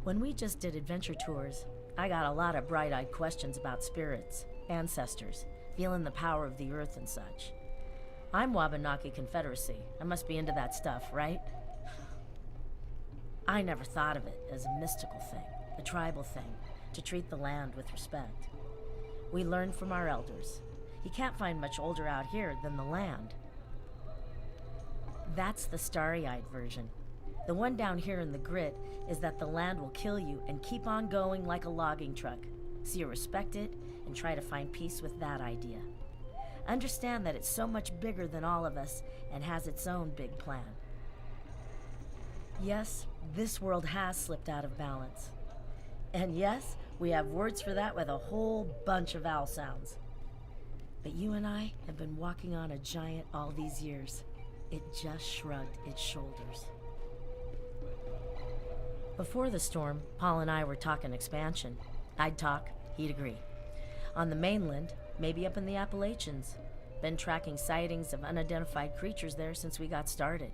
When we just did adventure tours, I got a lot of bright-eyed questions about spirits, ancestors, feeling the power of the earth and such. I'm Wabanaki Confederacy. I must be into that stuff, right? I never thought of it as a mystical thing, a tribal thing, to treat the land with respect. We learned from our elders. You can't find much older out here than the land. That's the starry-eyed version. The one down here in the grit is that the land will kill you and keep on going like a logging truck. So you respect it and try to find peace with that idea. Understand that it's so much bigger than all of us and has its own big plan. Yes, this world has slipped out of balance. And yes, we have words for that with a whole bunch of vowel sounds. But you and I have been walking on a giant all these years. It just shrugged its shoulders. Before the storm, Paul and I were talking expansion. I'd talk, he'd agree. On the mainland, maybe up in the Appalachians. Been tracking sightings of unidentified creatures there since we got started.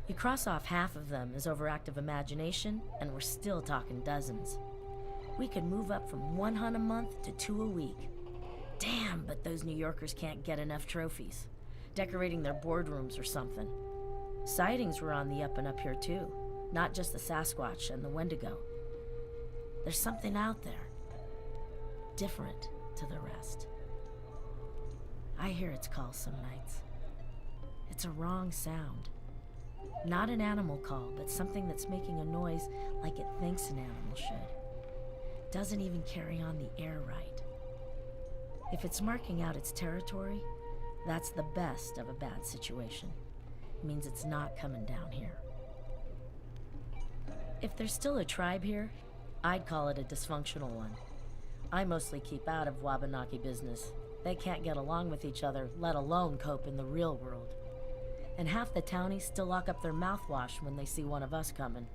You cross off half of them as overactive imagination, and we're still talking dozens. We could move up from 1 hunt a month to 2 a week. Damn, but those New Yorkers can't get enough trophies. Decorating their boardrooms or something. Sightings were on the up and up here too. Not just the Sasquatch and the Wendigo. There's something out there. Different to the rest. I hear its call some nights. It's a wrong sound. Not an animal call, but something that's making a noise like it thinks an animal should. Doesn't even carry on the air right. If it's marking out its territory, that's the best of a bad situation. It means it's not coming down here. If there's still a tribe here, I'd call it a dysfunctional one. I mostly keep out of Wabanaki business. They can't get along with each other, let alone cope in the real world. And half the townies still lock up their mouthwash when they see one of us coming.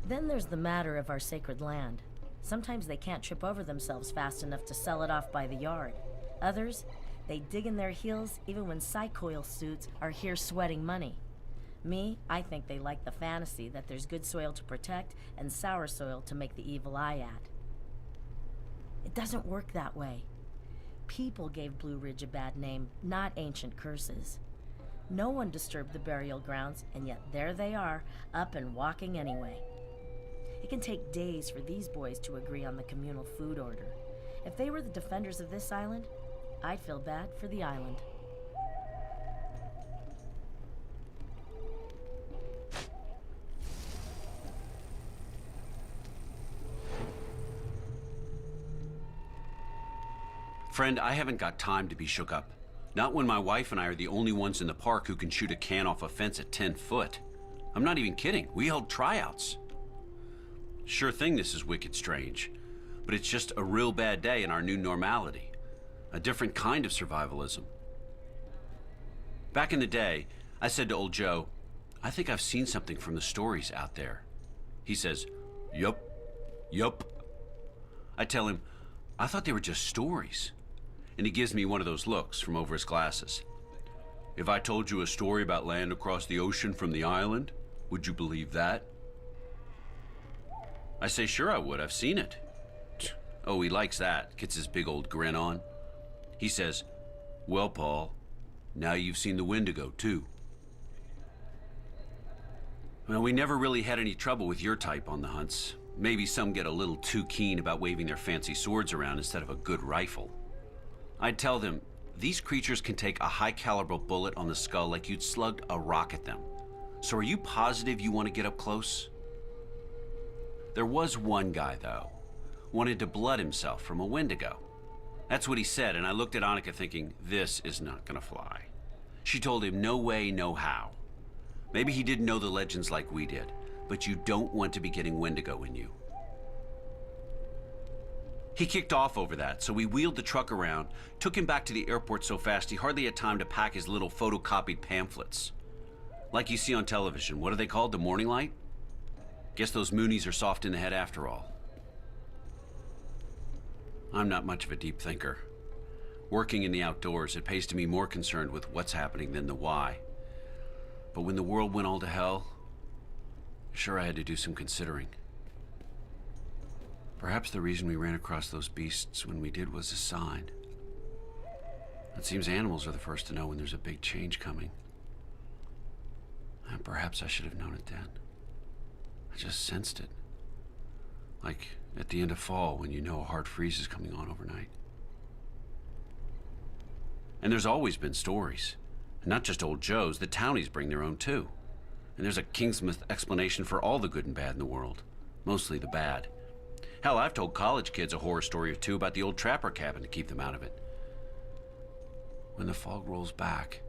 Then there's the matter of our sacred land. Sometimes they can't trip over themselves fast enough to sell it off by the yard. Others, they dig in their heels even when psychoil suits are here sweating money. Me, I think they like the fantasy that there's good soil to protect and sour soil to make the evil eye at. It doesn't work that way. People gave Blue Ridge a bad name, not ancient curses. No one disturbed the burial grounds, and yet there they are, up and walking anyway. It can take days for these boys to agree on the communal food order. If they were the defenders of this island, I'd feel bad for the island. Friend, I haven't got time to be shook up. Not when my wife and I are the only ones in the park who can shoot a can off a fence at 10 foot. I'm not even kidding. We held tryouts. Sure thing this is wicked strange, but it's just a real bad day in our new normality. A different kind of survivalism. Back in the day, I said to old Joe, I think I've seen something from the stories out there. He says, yup. I tell him, I thought they were just stories. And he gives me one of those looks from over his glasses. If I told you a story about land across the ocean from the island, would you believe that? I say, sure I would, I've seen it. Oh, he likes that, gets his big old grin on. He says, well, Paul, now you've seen the Wendigo too. Well, we never really had any trouble with your type on the hunts. Maybe some get a little too keen about waving their fancy swords around instead of a good rifle. I'd tell them, these creatures can take a high-caliber bullet on the skull like you'd slugged a rock at them. So are you positive you want to get up close? There was one guy, though, wanted to blood himself from a Wendigo. That's what he said, and I looked at Annika thinking, this is not gonna fly. She told him no way, no how. Maybe he didn't know the legends like we did, but you don't want to be getting Wendigo in you. He kicked off over that, so we wheeled the truck around, took him back to the airport so fast he hardly had time to pack his little photocopied pamphlets. Like you see on television, what are they called, the morning light? Guess those Moonies are soft in the head after all. I'm not much of a deep thinker. Working in the outdoors, it pays to be more concerned with what's happening than the why. But when the world went all to hell, sure, I had to do some considering. Perhaps the reason we ran across those beasts when we did was a sign. It seems animals are the first to know when there's a big change coming. And perhaps I should have known it then. I just sensed it. Like at the end of fall when you know a hard freeze is coming on overnight. And there's always been stories. And not just old Joe's, the townies bring their own too. And there's a Kingsmouth explanation for all the good and bad in the world. Mostly the bad. Hell, I've told college kids a horror story or two about the old trapper cabin to keep them out of it. When the fog rolls back,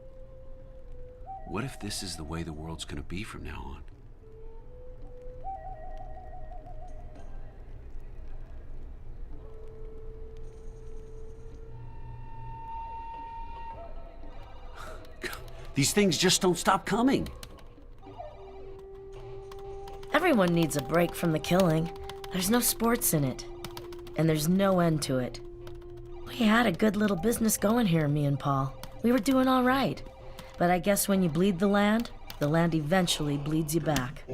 what if this is the way the world's gonna be from now on? These things just don't stop coming. Everyone needs a break from the killing. There's no sports in it. And there's no end to it. We had a good little business going here, me and Paul. We were doing all right. But I guess when you bleed the land eventually bleeds you back.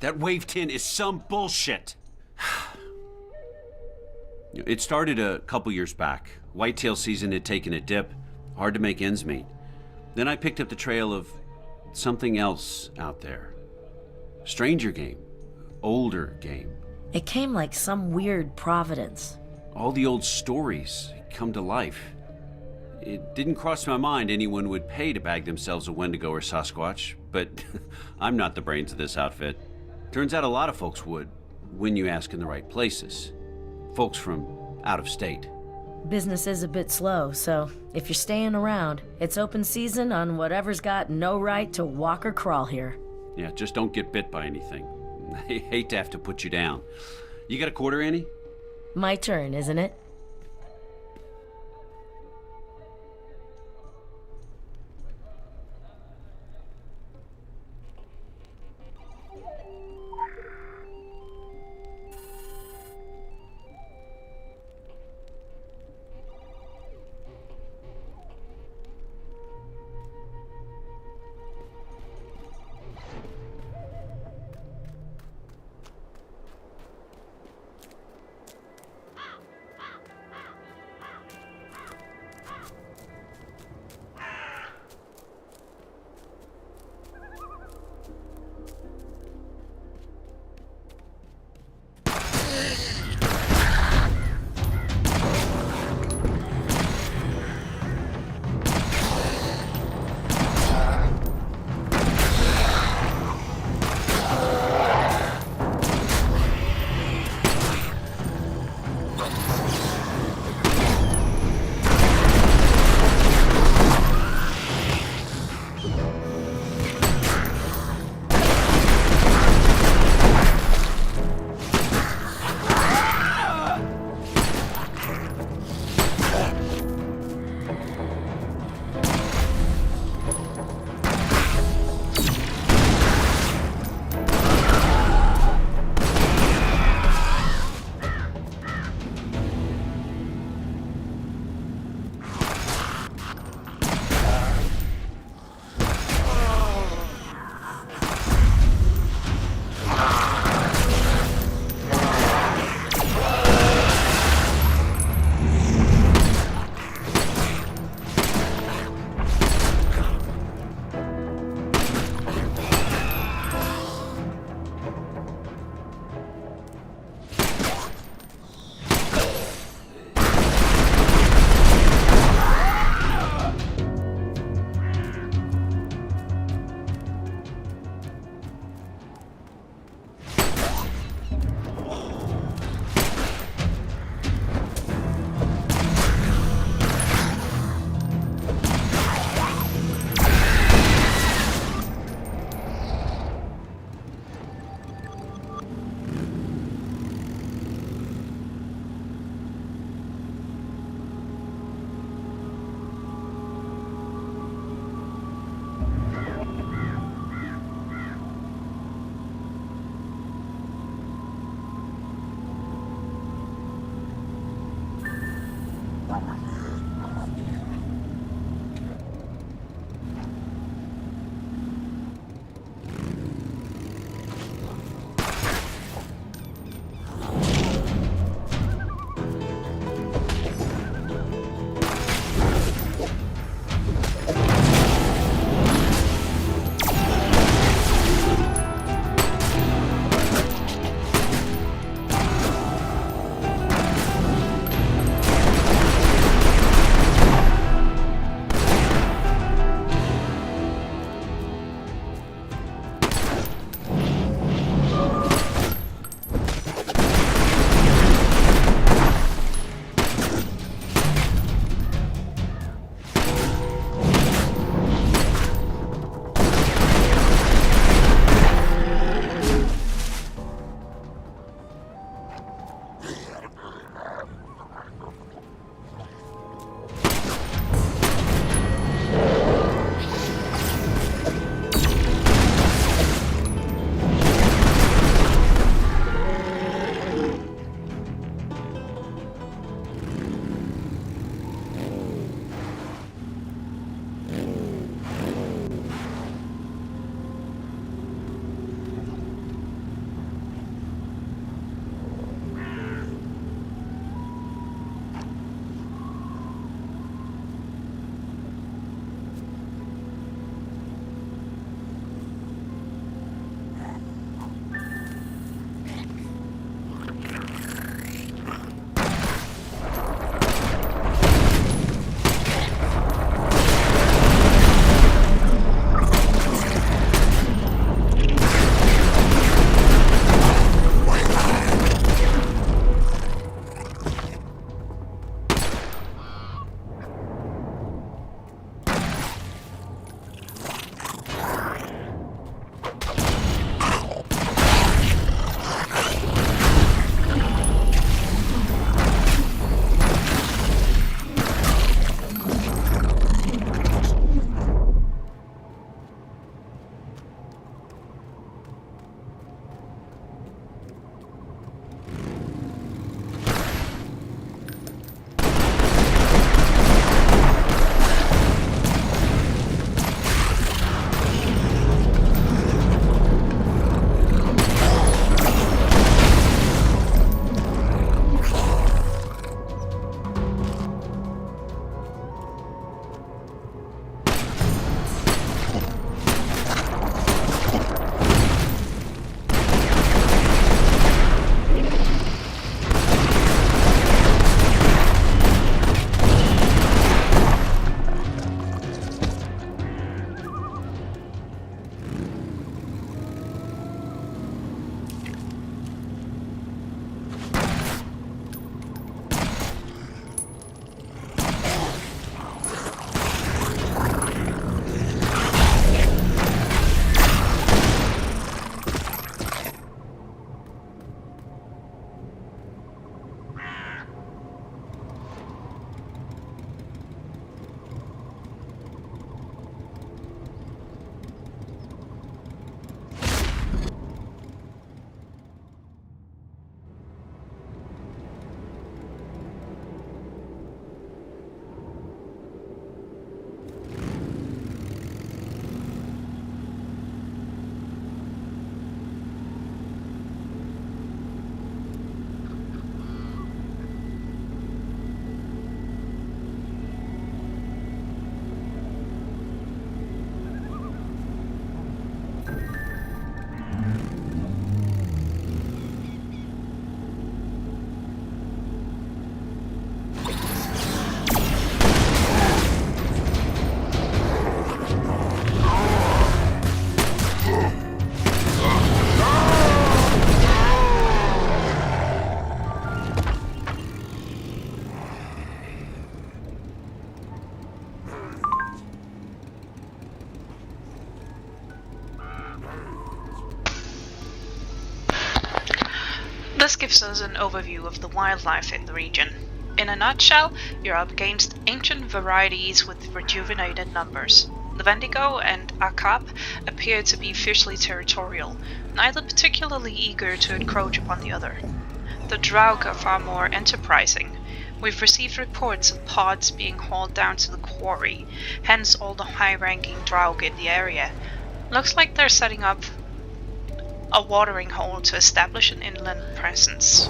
That wave tin is some bullshit. It started a couple years back. Whitetail season had taken a dip. Hard to make ends meet. Then I picked up the trail of something else out there. Stranger game. Older game. It came like some weird providence. All the old stories come to life. It didn't cross my mind anyone would pay to bag themselves a Wendigo or Sasquatch, but I'm not the brains of this outfit. Turns out a lot of folks would, when you ask in the right places. Folks from out of state. Business is a bit slow, so if you're staying around, it's open season on whatever's got no right to walk or crawl here. Yeah, just don't get bit by anything. I hate to have to put you down. You got a quarter, Annie? My turn, isn't it? gives us an overview of the wildlife in the region. In a nutshell, you're up against ancient varieties with rejuvenated numbers. The Wendigo and Akap appear to be fiercely territorial, neither particularly eager to encroach upon the other. The Draug are far more enterprising. We've received reports of pods being hauled down to the quarry, hence all the high-ranking Draug in the area. Looks like they're setting up a watering hole to establish an inland presence.